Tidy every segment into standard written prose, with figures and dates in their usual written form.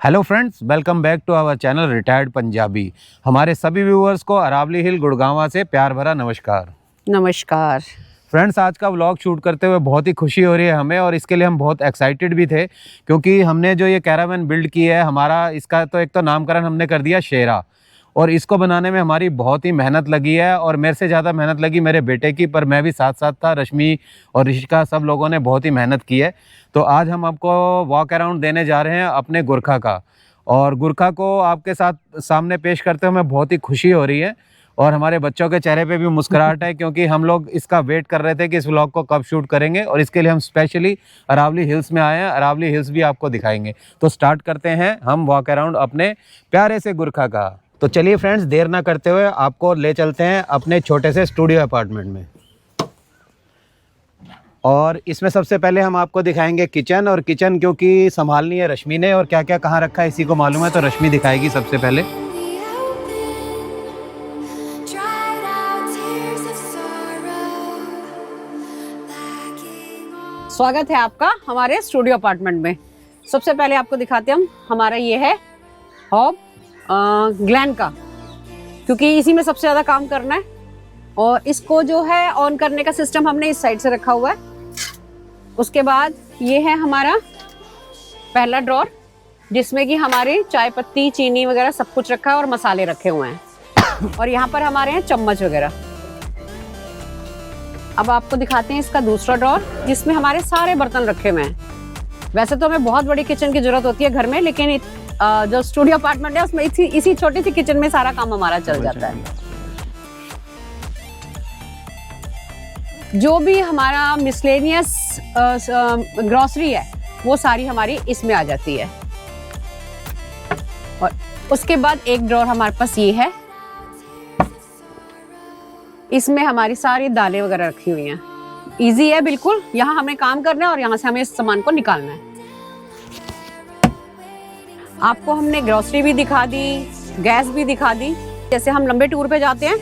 Hello friends, welcome back to our channel retired Punjabi. हमारे सभी viewers को अरावली हिल गुड़गांवा से प्यार भरा नमस्कार। नमस्कार फ्रेंड्स, आज का व्लॉग शूट करते हुए बहुत ही खुशी हो रही है हमें, और इसके लिए हम बहुत एक्साइटेड भी थे क्योंकि हमने जो ये कैरावैन बिल्ड की है, हमारा इसका तो एक तो नामकरण हमने कर दिया शेरा, और इसको बनाने में हमारी बहुत ही मेहनत लगी है। और मेरे से ज़्यादा मेहनत लगी मेरे बेटे की, पर मैं भी साथ साथ था। रश्मि और ऋषिका सब लोगों ने बहुत ही मेहनत की है। तो आज हम आपको वॉक अराउंड देने जा रहे हैं अपने गुरखा का, और गुरखा को आपके साथ सामने पेश करते हुए हमें बहुत ही खुशी हो रही है, और हमारे बच्चों के चेहरे पे भी मुस्कुराहट है क्योंकि हम लोग इसका वेट कर रहे थे कि इस व्लॉग को कब शूट करेंगे, और इसके लिए हम स्पेशली अरावली हिल्स में आए हैं। अरावली हिल्स भी आपको दिखाएंगे। तो स्टार्ट करते हैं हम वॉक अराउंड अपने प्यारे से गुरखा का। तो चलिए फ्रेंड्स, देर ना करते हुए आपको ले चलते हैं अपने छोटे से स्टूडियो अपार्टमेंट में। और इसमें सबसे पहले हम आपको दिखाएंगे किचन, और किचन क्योंकि संभालनी है रश्मि ने, और क्या क्या कहाँ रखा है इसी को मालूम है, तो रश्मि दिखाएगी सबसे पहले। स्वागत है आपका हमारे स्टूडियो अपार्टमेंट में। सबसे पहले आपको दिखाते हैं हम, हमारा ये है हॉब ग्लैन का, क्योंकि इसी में सबसे ज़्यादा काम करना है। और इसको जो है ऑन करने का सिस्टम हमने इस साइड से रखा हुआ है। उसके बाद ये है हमारा पहला ड्रॉर, जिसमें कि हमारी चाय पत्ती, चीनी वगैरह सब कुछ रखा है और मसाले रखे हुए हैं। और यहाँ पर हमारे हैं चम्मच वगैरह। अब आपको दिखाते हैं इसका दूसरा ड्रॉर, जिसमें हमारे सारे बर्तन रखे हुए हैं। वैसे तो हमें बहुत बड़ी किचन की जरूरत होती है घर में, लेकिन जो स्टूडियो अपार्टमेंट है उसमें इसी छोटी सी किचन में सारा काम हमारा चल जाता है। जो भी हमारा मिसलेनियस ग्रोसरी है वो सारी हमारी इसमें आ जाती है। और उसके बाद एक ड्रॉर हमारे पास ये है, इसमें हमारी सारी दालें वगैरह रखी हुई हैं। इजी है बिल्कुल, यहाँ हमें काम करना है और यहाँ से हमें इस सामान को निकालना है। आपको हमने ग्रोसरी भी दिखा दी, गैस भी दिखा दी। जैसे हम लंबे टूर पे जाते हैं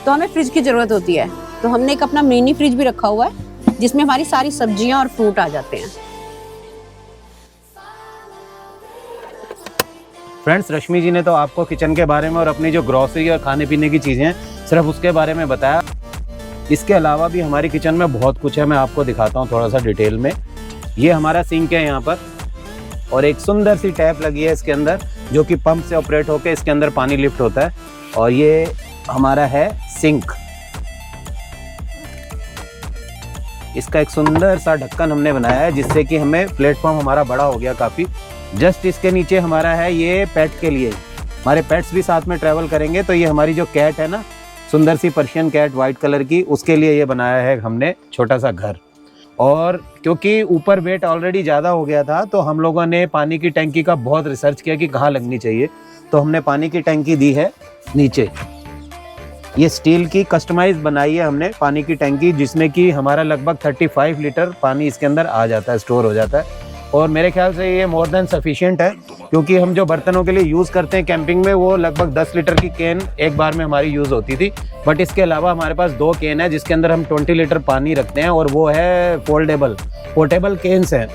तो हमें फ्रिज की जरूरत होती है, तो हमने एक अपना मिनी फ्रिज भी रखा हुआ है जिसमें हमारी सारी सब्जियां और फ्रूट आ जाते हैं। फ्रेंड्स, रश्मि जी ने तो आपको किचन के बारे में और अपनी जो ग्रोसरी और खाने पीने की चीज़ें हैं सिर्फ उसके बारे में बताया। इसके अलावा भी हमारी किचन में बहुत कुछ है, मैं आपको दिखाता हूँ थोड़ा सा डिटेल में। ये हमारा सिंक है यहाँ पर, और एक सुंदर सी टैप लगी है इसके अंदर, जो कि पंप से ऑपरेट होकर इसके अंदर पानी लिफ्ट होता है। और ये हमारा है सिंक। इसका एक सुंदर सा ढक्कन हमने बनाया है, जिससे कि हमें प्लेटफॉर्म हमारा बड़ा हो गया काफ़ी। जस्ट इसके नीचे हमारा है ये पेट के लिए, हमारे पेट्स भी साथ में ट्रैवल करेंगे, तो ये हमारी जो कैट है ना, सुंदर सी पर्शियन कैट वाइट कलर की, उसके लिए ये बनाया है हमने छोटा सा घर। और क्योंकि ऊपर वेट ऑलरेडी ज़्यादा हो गया था, तो हम लोगों ने पानी की टंकी का बहुत रिसर्च किया कि कहाँ लगनी चाहिए, तो हमने पानी की टंकी दी है नीचे। ये स्टील की कस्टमाइज बनाई है हमने पानी की टंकी, जिसमें कि हमारा लगभग 35 लीटर पानी इसके अंदर आ जाता है, स्टोर हो जाता है। और मेरे ख्याल से ये मोर देन सफिशिएंट है, क्योंकि हम जो बर्तनों के लिए यूज़ करते हैं कैंपिंग में, वो लगभग 10 लीटर की कैन एक बार में हमारी यूज़ होती थी। बट इसके अलावा हमारे पास 2 कैन है जिसके अंदर हम 20 लीटर पानी रखते हैं, और वो है पोर्टेबल कैन्स हैं,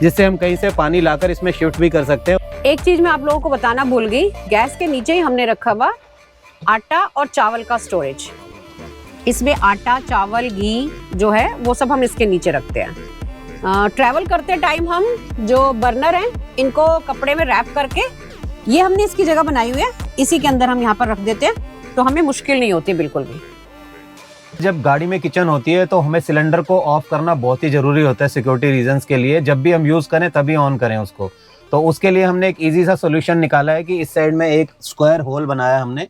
जिससे हम कहीं से पानी लाकर इसमें शिफ्ट भी कर सकते हैं। एक चीज मैं आप लोगों को बताना भूल गई, गैस के नीचे ही हमने रखा हुआ आटा और चावल का स्टोरेज। इसमें आटा, चावल, घी जो है वो सब हम इसके नीचे रखते हैं। ट्रैवल करते टाइम हम जो बर्नर हैं इनको कपड़े में रैप करके, ये हमने इसकी जगह बनाई हुई है, इसी के अंदर हम यहाँ पर रख देते हैं, तो हमें मुश्किल नहीं होती बिल्कुल भी। जब गाड़ी में किचन होती है तो हमें सिलेंडर को ऑफ करना बहुत ही ज़रूरी होता है सिक्योरिटी रीजंस के लिए। जब भी हम यूज़ करें तभी ऑन करें उसको। तो उसके लिए हमने एक इजी सा सोल्यूशन निकाला है कि इस साइड में एक स्क्वायर होल बनाया हमने,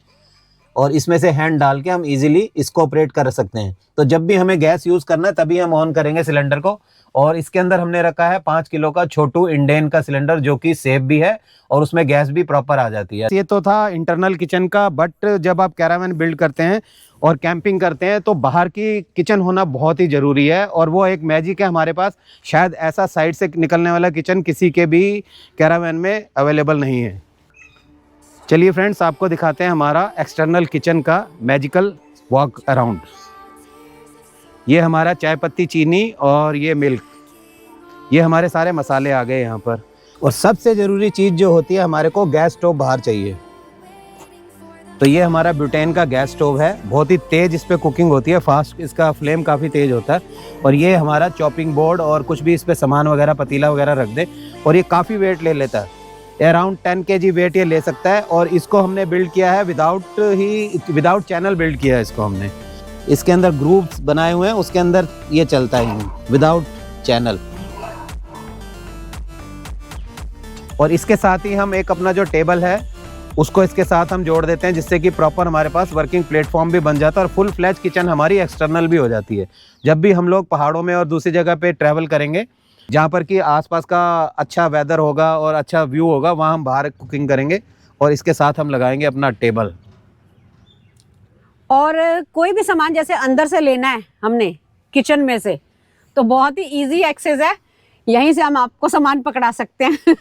और इसमें से हैंड डाल के हम इजीली इसको ऑपरेट कर सकते हैं। तो जब भी हमें गैस यूज़ करना है तभी हम ऑन करेंगे सिलेंडर को। और इसके अंदर हमने रखा है 5 किलो का छोटू इंडेन का सिलेंडर, जो कि सेफ भी है और उसमें गैस भी प्रॉपर आ जाती है। ये तो था इंटरनल किचन का, बट जब आप कैरावैन बिल्ड करते हैं और कैंपिंग करते हैं तो बाहर की किचन होना बहुत ही ज़रूरी है, और वो एक मैजिक है हमारे पास। शायद ऐसा साइड से निकलने वाला किचन किसी के भी कैरावैन में अवेलेबल नहीं है। चलिए फ्रेंड्स, आपको दिखाते हैं हमारा एक्सटर्नल किचन का मैजिकल वॉक अराउंड। ये हमारा चाय पत्ती, चीनी और ये मिल्क, ये हमारे सारे मसाले आ गए यहाँ पर। और सबसे ज़रूरी चीज़ जो होती है, हमारे को गैस स्टोव बाहर चाहिए। तो ये हमारा ब्यूटेन का गैस स्टोव है, बहुत ही तेज़ इस पे कुकिंग होती है, फास्ट, इसका फ्लेम काफ़ी तेज़ होता है। और ये हमारा चॉपिंग बोर्ड और कुछ भी इस पे सामान वगैरह, पतीला वगैरह रख दे, और ये काफ़ी वेट ले लेता है, अराउंड 10 kg वेट ये ले सकता है। और इसको हमने बिल्ड किया है विदाउट चैनल बिल्ड किया है इसको हमने। इसके अंदर ग्रूव्स बनाए हुए हैं, उसके अंदर ये चलता है विदाउट चैनल। और इसके साथ ही हम एक अपना जो टेबल है उसको इसके साथ हम जोड़ देते हैं, जिससे कि प्रॉपर हमारे पास वर्किंग प्लेटफॉर्म भी बन जाता है और फुल फ्लैज किचन हमारी एक्सटर्नल भी हो जाती है। जब भी हम लोग पहाड़ों में और दूसरी जगह पे ट्रैवल करेंगे जहाँ पर कि आसपास का अच्छा वेदर होगा और अच्छा व्यू होगा, वहाँ हम बाहर कुकिंग करेंगे और इसके साथ हम लगाएंगे अपना टेबल। और कोई भी सामान जैसे अंदर से लेना है हमने किचन में से, तो बहुत ही इजी एक्सेस है, यहीं से हम आपको सामान पकड़ा सकते हैं।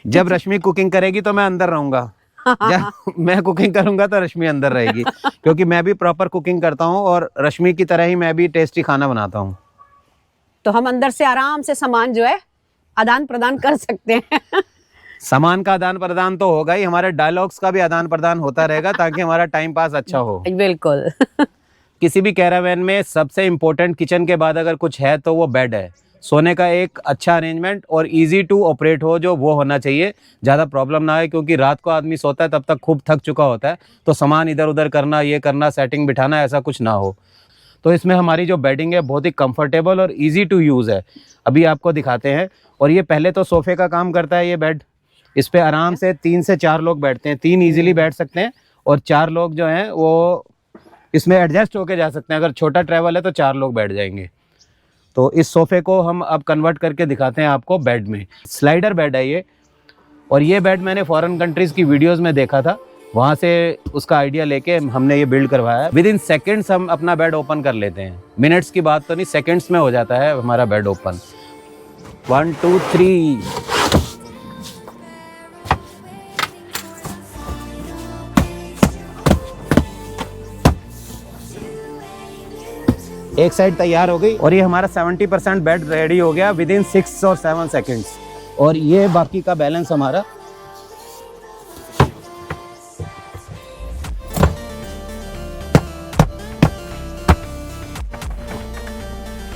जब रश्मि कुकिंग करेगी तो मैं अंदर रहूंगा, जब मैं कुकिंग करूंगा तो रश्मि अंदर रहेगी, क्योंकि मैं भी प्रॉपर कुकिंग करता हूँ और रश्मि की तरह ही मैं भी टेस्टी खाना बनाता हूँ। तो हम अंदर से आराम से सामान जो है आदान प्रदान कर सकते हैं। सामान का आदान प्रदान तो होगा ही, हमारे डायलॉग्स का भी आदान प्रदान होता रहेगा, ताकि हमारा टाइम पास अच्छा हो। बिल्कुल। किसी भी कैरावैन में सबसे इम्पोर्टेंट किचन के बाद अगर कुछ है तो वो बेड है। सोने का एक अच्छा अरेंजमेंट और इजी टू ऑपरेट हो, जो वो होना चाहिए, ज़्यादा प्रॉब्लम ना आए, क्योंकि रात को आदमी सोता है तब तक खूब थक चुका होता है, तो सामान इधर उधर करना, ये करना, सेटिंग बिठाना, ऐसा कुछ ना हो। तो इसमें हमारी जो बेडिंग है बहुत ही कंफर्टेबल और इजी टू यूज़ है। अभी आपको दिखाते हैं। और ये पहले तो सोफ़े का काम करता है ये बेड। इस पे आराम से 3 से 4 लोग बैठते हैं, 3 इजीली बैठ सकते हैं और 4 लोग जो हैं वो इसमें एडजस्ट होके जा सकते हैं। अगर छोटा ट्रैवल है तो 4 लोग बैठ जाएंगे। तो इस सोफ़े को हम अब कन्वर्ट करके दिखाते हैं आपको बेड में। स्लाइडर बेड है ये, और ये बेड मैंने फॉरेन कंट्रीज़ की वीडियोज़ में देखा था, वहाँ से उसका आइडिया लेके हमने ये बिल्ड करवाया है। विद इन सेकेंड्स हम अपना बेड ओपन कर लेते हैं, मिनट्स की बात तो नहीं, सेकेंड्स में हो जाता है हमारा बेड ओपन। 1 2 3। एक साइड तैयार हो गई और ये हमारा 70% बेड रेडी हो गया विद इन 6 और 7 सेकेंड्स। और ये बाकी का बैलेंस हमारा।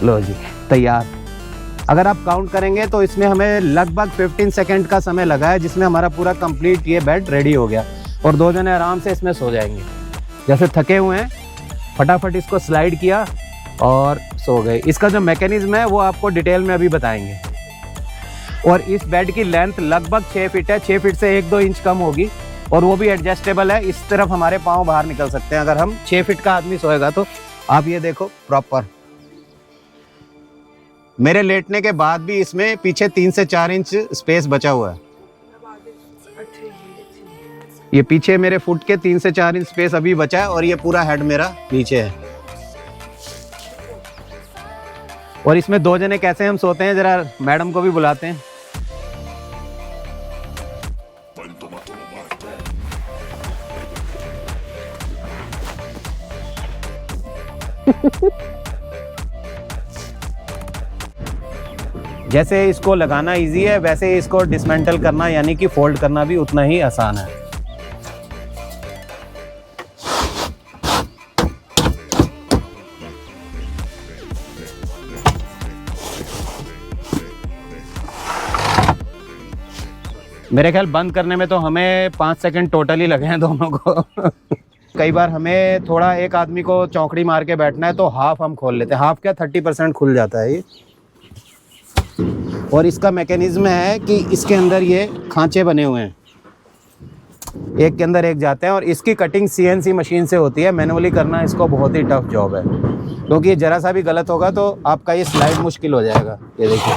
लो जी, तैयार। अगर आप काउंट करेंगे तो इसमें हमें लगभग 15 सेकेंड का समय लगा है, जिसमें हमारा पूरा कंप्लीट ये बेड रेडी हो गया और 2 जने आराम से इसमें सो जाएंगे। जैसे थके हुए हैं, फटाफट इसको स्लाइड किया और सो गए। इसका जो मैकेनिज्म है वो आपको डिटेल में अभी बताएंगे। और इस बेड की लेंथ लगभग 6 फीट है, 6 फीट से 1-2 इंच कम होगी, और वो भी एडजस्टेबल है। इस तरफ हमारे पाँव बाहर निकल सकते हैं अगर हम 6 फीट का आदमी सोएगा तो। आप ये देखो प्रॉपर, मेरे लेटने के बाद भी इसमें पीछे 3 से 4 इंच स्पेस बचा हुआ है। ये पीछे मेरे फुट के 3 से 4 इंच स्पेस अभी बचा है, और ये पूरा हेड मेरा नीचे है। और इसमें 2 जने कैसे हम सोते हैं, जरा मैडम को भी बुलाते हैं। जैसे इसको लगाना इजी है, वैसे ही इसको डिसमेंटल करना यानी कि फोल्ड करना भी उतना ही आसान है। मेरे ख्याल बंद करने में तो हमें 5 सेकंड टोटली ही लगे हैं दोनों को। कई बार हमें थोड़ा एक आदमी को चौकड़ी मार के बैठना है तो हाफ हम खोल लेते हैं। हाफ क्या 30% खुल जाता है ये। और इसका मैकेनिज्म है कि इसके अंदर ये खांचे बने हुए हैं, एक के अंदर एक जाते हैं, और इसकी कटिंग CNC मशीन से होती है। मैनुअली करना इसको बहुत ही टफ जॉब है, क्योंकि ये जरा सा भी गलत होगा तो आपका ये स्लाइड मुश्किल हो जाएगा। ये देखिए,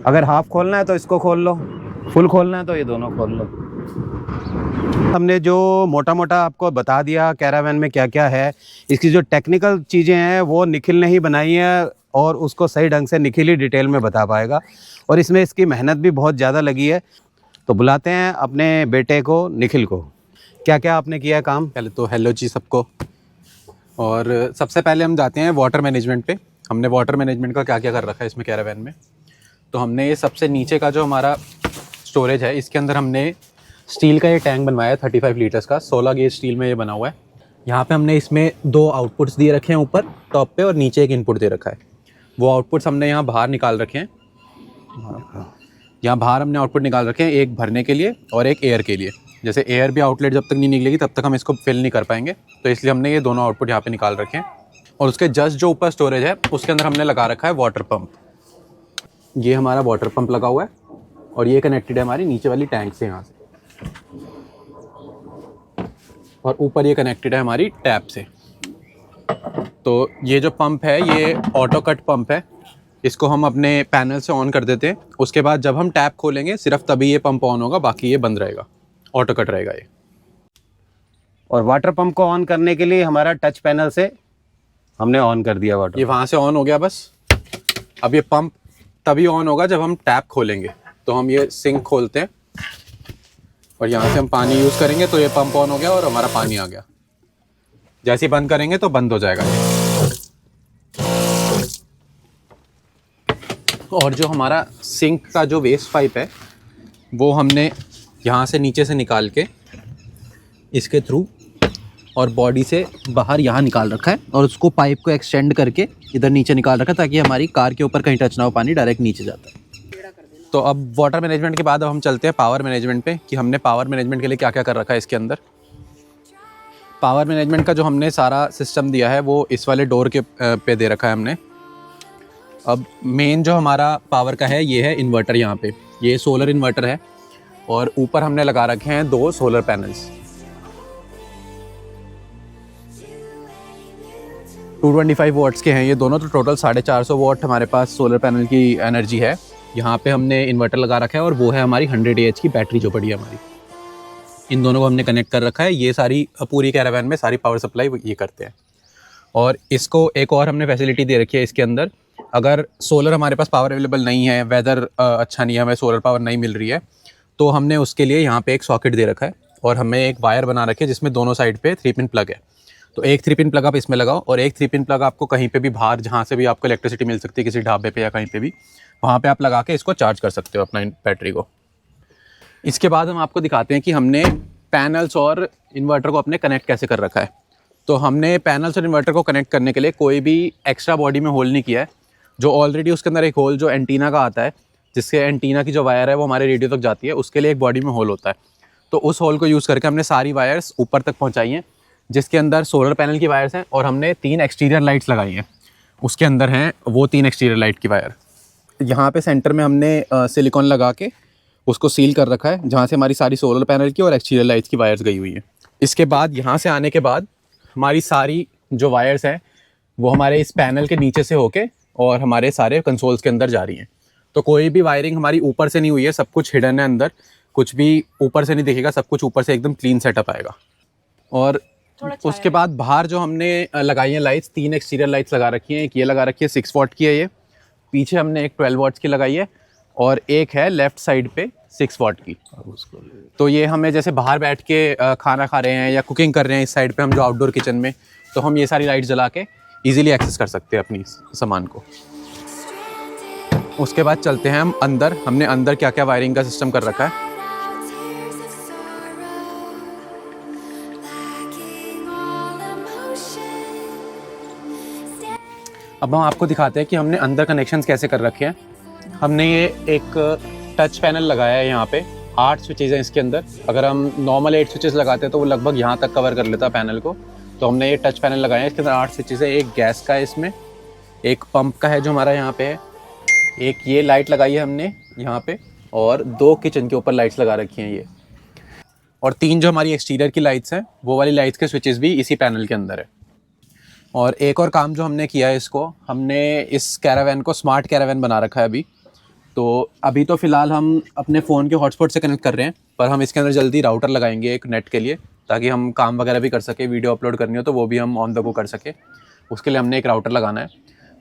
अगर हाफ खोलना है तो इसको खोल लो, फुल खोलना है तो ये दोनों खोल लो। हमने जो मोटा मोटा आपको बता दिया कैरावैन में क्या क्या है, इसकी जो टेक्निकल चीज़ें हैं वो निखिल ने ही बनाई है, और उसको सही ढंग से निखिल ही डिटेल में बता पाएगा। और इसमें इसकी मेहनत भी बहुत ज़्यादा लगी है। तो बुलाते हैं अपने बेटे को, निखिल को। क्या क्या आपने किया काम? पहले तो हेलो जी सबको। और सबसे पहले हम जाते हैं वाटर मैनेजमेंट पे। हमने वाटर मैनेजमेंट का क्या क्या कर रखा है इसमें कैरावैन में। तो हमने ये सबसे नीचे का जो हमारा स्टोरेज है, इसके अंदर हमने स्टील का ये टैंक बनवाया है 35 लीटर्स का। 16 गेज स्टील में ये बना हुआ है। यहाँ पे हमने इसमें 2 आउटपुट्स दिए रखे हैं, ऊपर टॉप पे, और नीचे एक इनपुट दे रखा है। वो आउटपुट्स हमने यहाँ बाहर निकाल रखे हैं। यहाँ बाहर हमने आउटपुट निकाल रखे हैं, एक भरने के लिए और एक एयर के लिए। जैसे एयर भी आउटलेट जब तक नहीं निकलेगी तब तक हम इसको फिल नहीं कर पाएंगे, तो इसलिए हमने ये दोनों आउटपुट यहाँ पे निकाल रखे हैं। और उसके जस्ट जो ऊपर स्टोरेज है उसके अंदर हमने लगा रखा है वाटर पंप। ये हमारा वाटर पंप लगा हुआ है और ये कनेक्टेड है हमारी नीचे वाली टैंक से यहाँ से, और ऊपर ये कनेक्टेड है हमारी टैप से। तो ये जो पंप है ये ऑटो कट पंप है। इसको हम अपने पैनल से ऑन कर देते हैं। उसके बाद जब हम टैप खोलेंगे सिर्फ तभी ये पंप ऑन होगा, बाकी ये बंद रहेगा, ऑटो कट रहेगा ये। और वाटर पंप को ऑन करने के लिए हमारा टच पैनल से हमने ऑन कर दिया वाटर। ये वहाँ से ऑन हो गया बस। अब ये पंप तभी ऑन होगा जब हम टैप खोलेंगे। तो हम ये सिंक खोलते हैं और यहाँ से हम पानी यूज़ करेंगे, तो ये पंप ऑन हो गया और हमारा पानी आ गया। जैसे ही बंद करेंगे तो बंद हो जाएगा ये। और जो हमारा सिंक का जो वेस्ट पाइप है वो हमने यहाँ से नीचे से निकाल के इसके थ्रू और बॉडी से बाहर यहाँ निकाल रखा है, और उसको पाइप को एक्सटेंड करके इधर नीचे निकाल रखा है ताकि हमारी कार के ऊपर कहीं टच ना हो, पानी डायरेक्ट नीचे जाता है। तो अब वाटर मैनेजमेंट के बाद अब हम चलते हैं पावर मैनेजमेंट पे, कि हमने पावर मैनेजमेंट के लिए क्या क्या कर रखा है इसके अंदर। पावर मैनेजमेंट का जो हमने सारा सिस्टम दिया है वो इस वाले डोर के पे दे रखा है हमने। अब मेन जो हमारा पावर का है ये है इन्वर्टर। यहाँ पे ये सोलर इन्वर्टर है और ऊपर हमने लगा रखे हैं 2 सोलर पैनल्स। 225 वॉट्स के हैं ये दोनों, तो टोटल 450 वॉट हमारे पास सोलर पैनल की एनर्जी है। यहाँ पे हमने इन्वर्टर लगा रखा है और वो है हमारी 100 AH की बैटरी जो पड़ी है हमारी। इन दोनों को हमने कनेक्ट कर रखा है। ये सारी पूरी कैरावैन में सारी पावर सप्लाई ये करते हैं। और इसको एक और हमने फैसिलिटी दे रखी है इसके अंदर, अगर सोलर हमारे पास पावर अवेलेबल नहीं है, वेदर अच्छा नहीं है, हमें सोलर पावर नहीं मिल रही है, तो हमने उसके लिए यहाँ पे एक सॉकेट दे रखा है और हमें एक वायर बना रखी है जिसमें दोनों साइड पे 3 पिन प्लग है। तो एक 3 पिन प्लग आप इसमें लगाओ और एक 3 पिन प्लग आपको कहीं पे भी बाहर जहाँ से भी आपको इलेक्ट्रिसिटी मिल सकती है, किसी ढाबे पे या कहीं पे भी, वहाँ पे आप लगा के इसको चार्ज कर सकते हो अपना बैटरी को। इसके बाद हम आपको दिखाते हैं कि हमने पैनल्स और इन्वर्टर को अपने कनेक्ट कैसे कर रखा है। तो हमने पैनल्स और इन्वर्टर को कनेक्ट करने के लिए कोई भी एक्स्ट्रा बॉडी में होल नहीं किया है। जो ऑलरेडी उसके अंदर एक होल जो एंटीना का आता है, जिससे एंटीना की जो वायर है वो हमारे रेडियो तक जाती है, उसके लिए एक बॉडी में होल होता है। तो उस होल को यूज़ करके हमने सारी वायर्स ऊपर तक पहुंचाई हैं, जिसके अंदर सोलर पैनल की वायर्स हैं, और हमने 3 एक्सटीरियर लाइट्स लगाई हैं। उसके अंदर हैं वो 3 एक्सटीरियर लाइट की वायर। यहाँ पे सेंटर में हमने सिलिकॉन लगा के उसको सील कर रखा है, जहाँ से हमारी सारी सोलर पैनल की और एक्सटीरियर लाइट्स की वायर्स गई हुई हैं। इसके बाद यहाँ से आने के बाद हमारी सारी जो वायर्स हैं वो हमारे इस पैनल के नीचे से होके और हमारे सारे कंसोल्स के अंदर जा रही हैं। तो कोई भी वायरिंग हमारी ऊपर से नहीं हुई है, सब कुछ हिडन है अंदर, कुछ भी ऊपर से नहीं दिखेगा, सब कुछ ऊपर से एकदम क्लीन सेटअप आएगा। और उसके बाद बाहर जो हमने लगाई हैं लाइट्स, 3 एक्सटीरियर लाइट्स लगा रखी हैं। एक ये लगा रखी है 6 वॉट की है, ये पीछे हमने एक 12 वॉट्स की लगाई है, और एक है लेफ्ट साइड पे 6 वॉट की। तो ये हमें जैसे बाहर बैठ के खाना खा रहे हैं या कुकिंग कर रहे हैं इस साइड पे हम जो आउटडोर किचन में, तो हम ये सारी लाइट्स जला के इजीली एक्सेस कर सकते हैं अपनी सामान को। उसके बाद चलते हैं हम अंदर। हमने अंदर क्या क्या वायरिंग का सिस्टम कर रखा है। अब हम आपको दिखाते हैं कि हमने अंदर कनेक्शंस कैसे कर रखे हैं। हमने ये एक टच पैनल लगाया है, यहाँ पे 8 स्विचेज हैं इसके अंदर। अगर हम नॉर्मल 8 स्विचेस लगाते हैं तो वो लगभग यहाँ तक कवर कर लेता पैनल को। तो हमने ये टच पैनल लगाया है, इसके अंदर 8 स्विचेस है। एक गैस का है इसमें, एक पंप का है जो हमारा यहाँ पे है, एक ये लाइट लगाई है हमने यहाँ पे, और 2 किचन के ऊपर लाइट्स लगा रखी हैं ये, और 3 जो हमारी एक्सटीरियर की लाइट्स हैं वो वाली लाइट्स के स्विचेस भी इसी पैनल के अंदर है। और एक और काम जो हमने किया है, इसको हमने इस कैरावैन को स्मार्ट कैरावैन बना रखा है अभी। तो अभी तो फ़िलहाल हम अपने फ़ोन के हॉटस्पॉट से कनेक्ट कर रहे हैं, पर हम इसके अंदर जल्दी राउटर लगाएंगे एक नेट के लिए, ताकि हम काम वगैरह भी कर सके, वीडियो अपलोड करनी हो तो वो भी हम ऑन द गो कर सके। उसके लिए हमने एक राउटर लगाना है।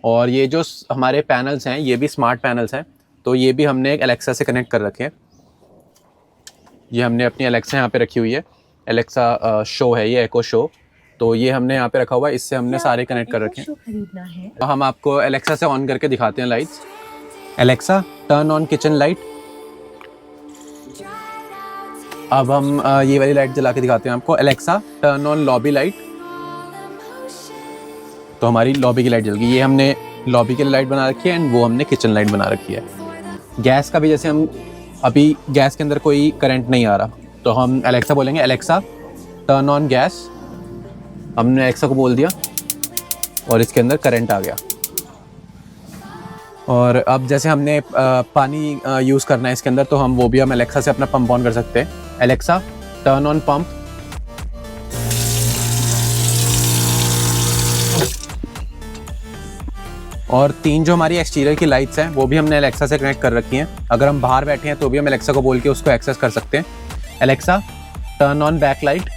और ये जो हमारे पैनल्स हैं ये भी स्मार्ट पैनल्स हैं, तो ये भी हमने एक एलेक्सा से कनेक्ट कर रखे हैं। ये हमने अपनी एलेक्सा यहाँ पे रखी हुई है, एलेक्सा शो है ये, एको शो। तो ये हमने यहाँ पे रखा हुआ है, इससे हमने सारे कनेक्ट कर रखे हैं। हम आपको एलेक्सा से ऑन करके दिखाते हैं lights. Alexa turn on kitchen light. अब हम ये वाली लाइट जला के दिखाते हैं आपको। Alexa turn on lobby light. तो हमारी लॉबी की लाइट जल गई। ये हमने लॉबी की लाइट बना रखी है एंड वो हमने किचन लाइट बना रखी है। गैस का भी जैसे हम अभी गैस के अंदर कोई करंट नहीं आ रहा तो हम एलेक्सा बोलेंगे एलेक्सा टर्न ऑन गैस। हमने एलेक्सा को बोल दिया और इसके अंदर करंट आ गया। और अब जैसे हमने पानी यूज़ करना है इसके अंदर तो हम वो भी हम एलेक्सा से अपना पंप ऑन कर सकते हैं। Alexa turn on pump. और 3 जो हमारी एक्सटीरियर की लाइट्स हैं वो भी हमने एलेक्सा से कनेक्ट कर रखी हैं। अगर हम बाहर बैठे हैं तो भी हम एलेक्सा को बोल के उसको एक्सेस कर सकते हैं। Alexa turn on back light.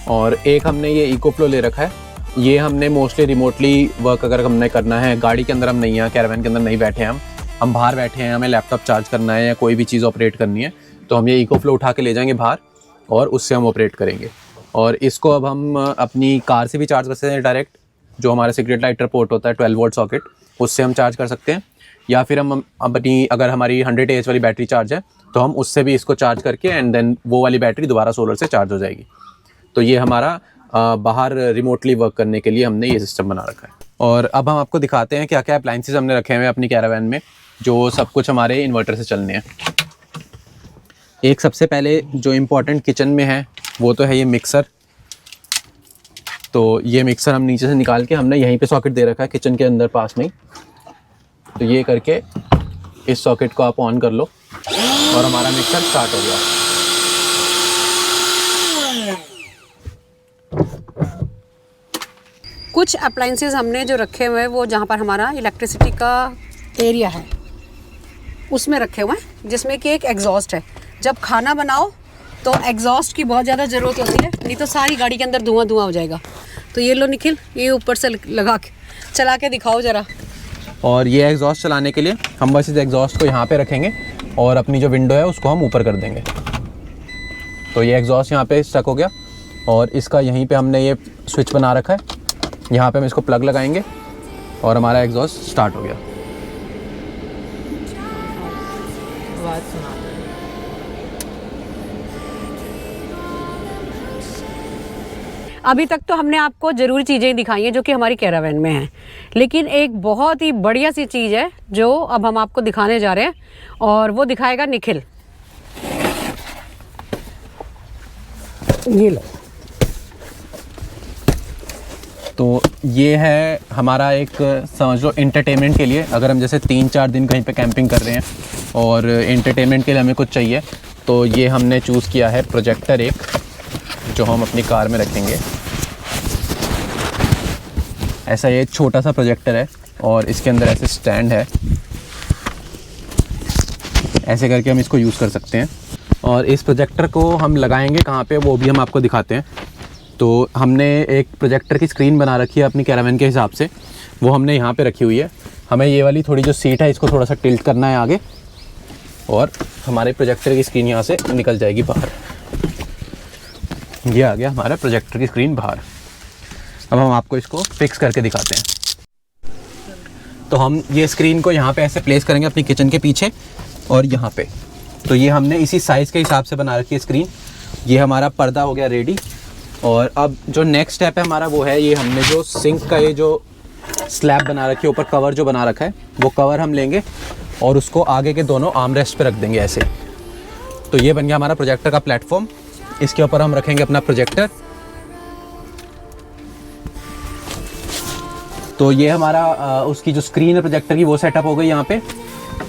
और एक हमने ये इको फ्लो ले रखा है। ये हमने मोस्टली रिमोटली वर्क अगर हमने करना है, गाड़ी के अंदर हम नहीं हैं, कैरावन के अंदर नहीं बैठे हैं, हम बाहर बैठे हैं, हमें लैपटॉप चार्ज करना है या कोई भी चीज़ ऑपरेट करनी है तो हम ये इको फ्लो उठा के ले जाएंगे बाहर और उससे हम ऑपरेट करेंगे। और इसको अब हम अपनी कार से भी चार्ज कर सकते हैं डायरेक्ट, जो हमारा सिगरेट लाइटर पोर्ट होता है 12 वोल्ट सॉकेट, उससे हम चार्ज कर सकते हैं। या फिर हम अपनी अगर हमारी 100 AH वाली बैटरी चार्ज है तो हम उससे भी इसको चार्ज करके एंड देन वो वाली बैटरी दोबारा सोलर से चार्ज हो जाएगी। तो ये हमारा बाहर रिमोटली वर्क करने के लिए हमने ये सिस्टम बना रखा है। और अब हम आपको दिखाते हैं क्या क्या अप्लाइंसेस हमने रखे हुए हैं अपनी कैरावैन में, जो सब कुछ हमारे इन्वर्टर से चलने हैं। एक सबसे पहले जो इम्पोर्टेंट किचन में है वो तो है ये मिक्सर। तो ये मिक्सर हम नीचे से निकाल के हमने यहीं पे सॉकेट दे रखा है किचन के अंदर पास में ही। तो ये करके इस सॉकेट को आप ऑन कर लो और हमारा मिक्सर स्टार्ट हो गया। कुछ अप्लाइंसेस हमने जो रखे हुए हैं वो जहाँ पर हमारा इलेक्ट्रिसिटी का एरिया है उसमें रखे हुए हैं, जिसमें कि एक एग्जॉस्ट है। जब खाना बनाओ तो एग्जॉस्ट की बहुत ज़्यादा ज़रूरत होती है, नहीं तो सारी गाड़ी के अंदर धुआं धुआं हो जाएगा। तो ये लो निखिल, ये ऊपर से लगा के चला के दिखाओ ज़रा। और ये एग्जॉस्ट चलाने के लिए हम बस इस एग्जॉस्ट को यहाँ पे रखेंगे और अपनी जो विंडो है उसको हम ऊपर कर देंगे। तो ये एग्जॉस्ट यहाँ पे स्टक हो गया और इसका यहीं पे हमने ये स्विच बना रखा है, यहाँ पे हम इसको प्लग लगाएंगे और हमारा एग्जॉस्ट स्टार्ट हो गया। अभी तक तो हमने आपको ज़रूरी चीज़ें दिखाई हैं जो कि हमारी कैरावैन में हैं, लेकिन एक बहुत ही बढ़िया सी चीज़ है जो अब हम आपको दिखाने जा रहे हैं और वो दिखाएगा निखिल। ये लो। तो ये है हमारा एक समझ लो एंटरटेनमेंट के लिए, अगर हम जैसे 3-4 दिन कहीं पे कैंपिंग कर रहे हैं और एंटरटेनमेंट के लिए हमें कुछ चाहिए तो ये हमने चूज़ किया है प्रोजेक्टर एक, जो हम अपनी कार में रखेंगे। ऐसा ये छोटा सा प्रोजेक्टर है और इसके अंदर ऐसे स्टैंड है, ऐसे करके हम इसको यूज़ कर सकते हैं। और इस प्रोजेक्टर को हम लगाएंगे कहाँ पे वो भी हम आपको दिखाते हैं। तो हमने एक प्रोजेक्टर की स्क्रीन बना रखी है अपनी कैरावैन के हिसाब से, वो हमने यहाँ पे रखी हुई है। हमें ये वाली थोड़ी जो सीट है इसको थोड़ा सा टिल्ट करना है आगे और हमारे प्रोजेक्टर की स्क्रीन यहाँ से निकल जाएगी बाहर। ये आ गया हमारा प्रोजेक्टर की स्क्रीन बाहर। अब हम आपको इसको फिक्स करके दिखाते हैं। तो हम ये स्क्रीन को यहाँ पे ऐसे प्लेस करेंगे अपनी किचन के पीछे और यहाँ पे। तो ये हमने इसी साइज़ के हिसाब से बना रखी है स्क्रीन। ये हमारा पर्दा हो गया रेडी। और अब जो नेक्स्ट स्टेप है हमारा वो है, ये हमने जो सिंक का ये जो स्लैब बना रखी है, ऊपर कवर जो बना रखा है, वो कवर हम लेंगे और उसको आगे के दोनों आर्म रेस्ट पे रख देंगे ऐसे। तो ये बन गया हमारा प्रोजेक्टर का प्लेटफॉर्म। इसके ऊपर हम रखेंगे अपना प्रोजेक्टर। तो ये हमारा उसकी जो स्क्रीन है प्रोजेक्टर की वो सेटअप हो गई यहाँ पे।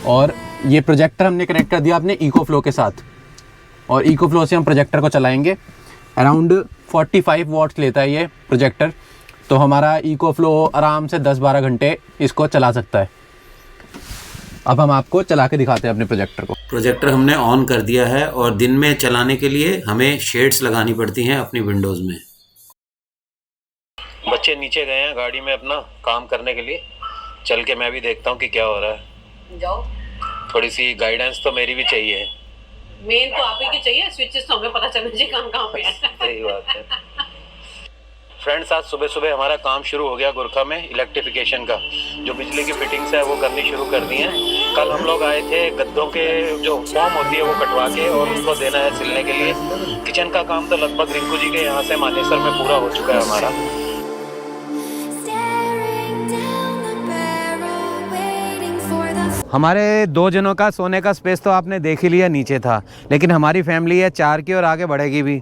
और ये प्रोजेक्टर हमने कनेक्ट कर दिया अपने इको फ्लो के साथ और इको फ्लो से हम प्रोजेक्टर को चलाएंगे। अराउंड 45 वॉट्स लेता है ये प्रोजेक्टर। तो हमारा इको फ्लो आराम से 10-12 घंटे इसको चला सकता है। अब हम आपको चला के दिखाते हैं अपने प्रोजेक्टर को। प्रोजेक्टर हमने ऑन कर दिया है और दिन में चलाने के लिए हमें शेड्स लगानी पड़ती हैं अपनी विंडोज़ में। बच्चे नीचे गए हैं गाड़ी में अपना काम करने के लिए, चल के मैं भी देखता हूँ कि क्या हो रहा है। जाओ। थोड़ी सी गाइडेंस तो मेरी भी चाहिए। मेन तो आप ही की चाहिए, स्विचेस तो हमें पता चलना चाहिए कहाँ पे है। सही बात है। फ्रेंड्स, आज सुबह सुबह हमारा काम शुरू हो गया गोरखा में इलेक्ट्रिफिकेशन का। जो बिजली की फिटिंग्स है वो करनी शुरू कर दी हैं। कल हम लोग आए थे गद्दों के जो फॉर्म होती है वो कटवा के और उसको देना है सिलने के लिए। किचन का काम तो लगभग रिंकू जी के यहाँ से मानेसर में पूरा हो चुका है हमारा। हमारे 2 जनों का सोने का स्पेस तो आपने देख ही लिया, नीचे था, लेकिन हमारी फैमिली है 4 की और आगे बढ़ेगी भी,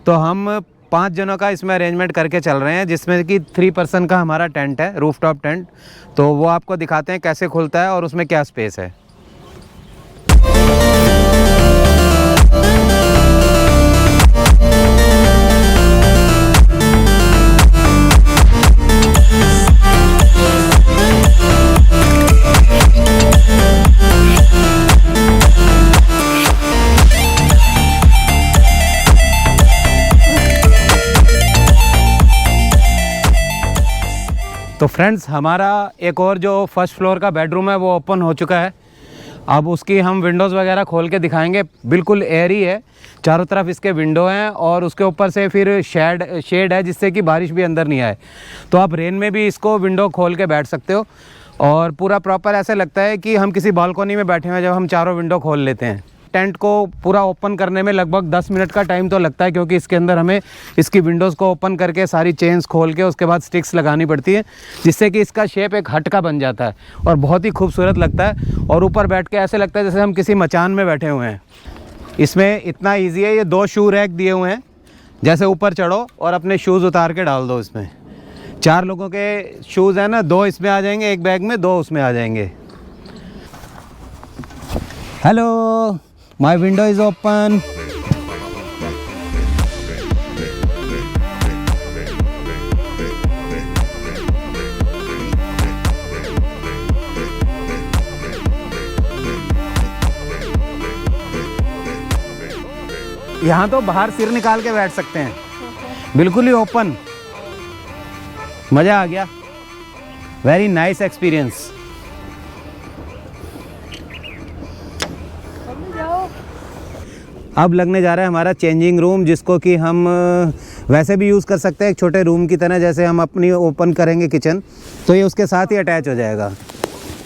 तो हम 5 जनों का इसमें अरेंजमेंट करके चल रहे हैं, जिसमें कि 3 पर्सन का हमारा टेंट है, रूफटॉप टेंट। तो वो आपको दिखाते हैं कैसे खुलता है और उसमें क्या स्पेस है। तो फ्रेंड्स, हमारा एक और जो फर्स्ट फ्लोर का बेडरूम है वो ओपन हो चुका है। अब उसकी हम विंडोज़ वगैरह खोल के दिखाएंगे। बिल्कुल एयरी है, चारों तरफ इसके विंडो हैं और उसके ऊपर से फिर शेड है जिससे कि बारिश भी अंदर नहीं आए। तो आप रेन में भी इसको विंडो खोल के बैठ सकते हो और पूरा प्रॉपर ऐसे लगता है कि हम किसी बालकोनी में बैठे हैं जब हम चारों विंडो खोल लेते हैं। टेंट को पूरा ओपन करने में लगभग 10 मिनट का टाइम तो लगता है, क्योंकि इसके अंदर हमें इसकी विंडोज़ को ओपन करके सारी चेन्स खोल के उसके बाद स्टिक्स लगानी पड़ती है, जिससे कि इसका शेप एक हट का बन जाता है और बहुत ही खूबसूरत लगता है। और ऊपर बैठ के ऐसे लगता है जैसे हम किसी मचान में बैठे हुए हैं। इसमें इतना ईजी है, ये 2 शू रैक दिए हुए हैं, जैसे ऊपर चढ़ो और अपने शूज़ उतार के डाल दो इसमें। 4 लोगों के शूज़ हैं ना, 2 इसमें आ जाएंगे एक बैग में, 2 उसमें आ जाएंगे। Hello, my window is open. यहाँ तो बाहर सिर निकाल के बैठ सकते हैं, बिल्कुल ही ओपन। मज़ा आ गया, वेरी नाइस एक्सपीरियंस। अब लगने जा रहा है हमारा चेंजिंग रूम, जिसको कि हम वैसे भी यूज़ कर सकते हैं एक छोटे रूम की तरह। जैसे हम अपनी ओपन करेंगे किचन तो ये उसके साथ ही अटैच हो जाएगा,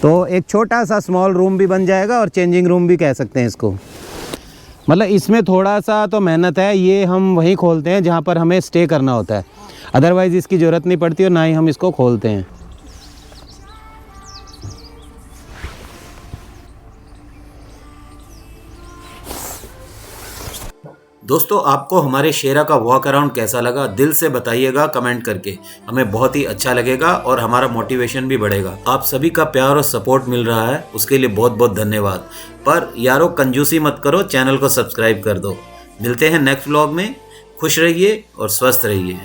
तो एक छोटा सा स्मॉल रूम भी बन जाएगा और चेंजिंग रूम भी कह सकते हैं इसको। मतलब इसमें थोड़ा सा तो मेहनत है, ये हम वहीं खोलते हैं जहाँ पर हमें स्टे करना होता है, अदरवाइज़ इसकी ज़रूरत नहीं पड़ती और ना ही हम इसको खोलते हैं। दोस्तों, आपको हमारे शेरा का वॉक अराउंड कैसा लगा दिल से बताइएगा कमेंट करके, हमें बहुत ही अच्छा लगेगा और हमारा मोटिवेशन भी बढ़ेगा। आप सभी का प्यार और सपोर्ट मिल रहा है, उसके लिए बहुत बहुत धन्यवाद। पर यारों, कंजूसी मत करो, चैनल को सब्सक्राइब कर दो। मिलते हैं नेक्स्ट व्लॉग में। खुश रहिए और स्वस्थ रहिए।